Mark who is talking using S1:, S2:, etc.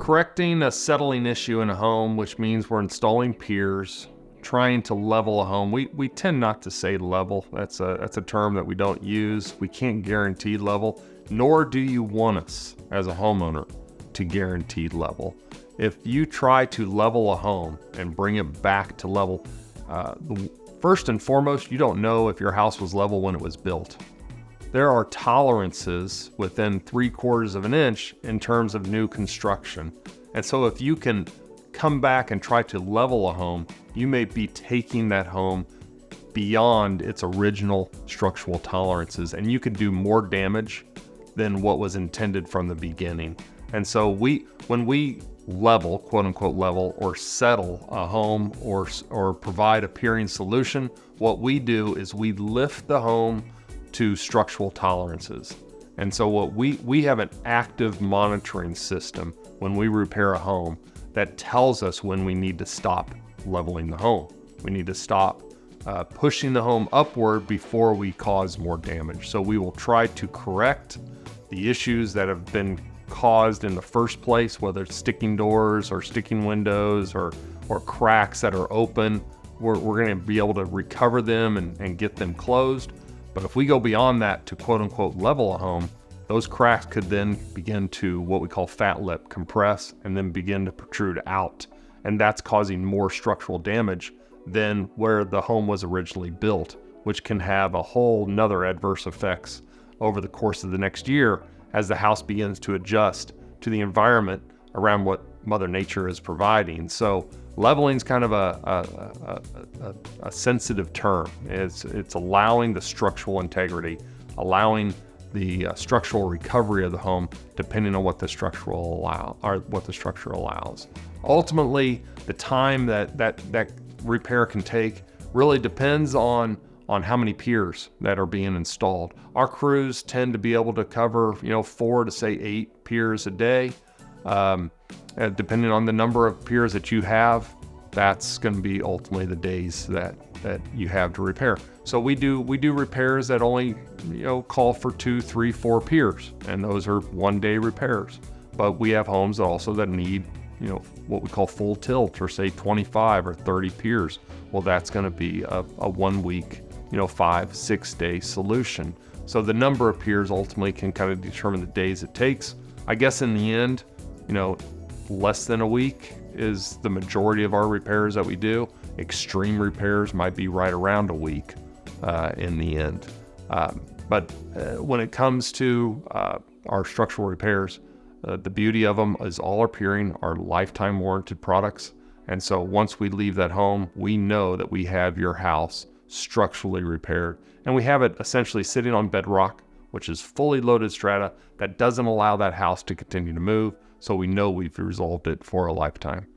S1: correcting a settling issue in a home, which means we're installing piers, trying to level a home. We tend not to say level. That's a term that we don't use. We can't guarantee level, nor do you want us as a homeowner to guarantee level. If you try to level a home and bring it back to level, first and foremost, you don't know if your house was level when it was built. There are tolerances within 3/4 of an inch in terms of new construction. And so if you can come back and try to level a home, you may be taking that home beyond its original structural tolerances, and you could do more damage than what was intended from the beginning. And so when we level, quote unquote level, or settle a home or provide a piering solution, what we do is we lift the home to structural tolerances. And so what we have an active monitoring system when we repair a home that tells us when we need to stop leveling the home. We need to stop pushing the home upward before we cause more damage. So we will try to correct the issues that have been caused in the first place, whether it's sticking doors or sticking windows or cracks that are open. We're going to be able to recover them and get them closed. But if we go beyond that to quote unquote level a home, those cracks could then begin to what we call fat lip, compress, and then begin to protrude out. And that's causing more structural damage than where the home was originally built, which can have a whole nother adverse effects over the course of the next year as the house begins to adjust to the environment around what Mother Nature is providing. So leveling is kind of a sensitive term. It's allowing the structural integrity, allowing the structural recovery of the home, depending on what the structure allows. Ultimately, the time that repair can take really depends on how many piers that are being installed. Our crews tend to be able to cover 4 to say 8 piers a day. Depending on the number of piers that you have, that's going to be ultimately the days that you have to repair. So we do repairs that only call for 2, 3, 4 piers, and those are 1-day repairs. But we have homes also that need what we call full tilt, or say 25 or 30 piers. Well, that's going to be a 1 week, 5, 6 day solution. So the number of piers ultimately can kind of determine the days it takes. I guess in the end, less than a week is the majority of our repairs that we do. Extreme repairs might be right around a week in the end. But when it comes to our structural repairs, the beauty of them is all our piering are lifetime warranted products. And so once we leave that home, we know that we have your house structurally repaired. And we have it essentially sitting on bedrock, which is fully loaded strata that doesn't allow that house to continue to move. So we know we've resolved it for a lifetime.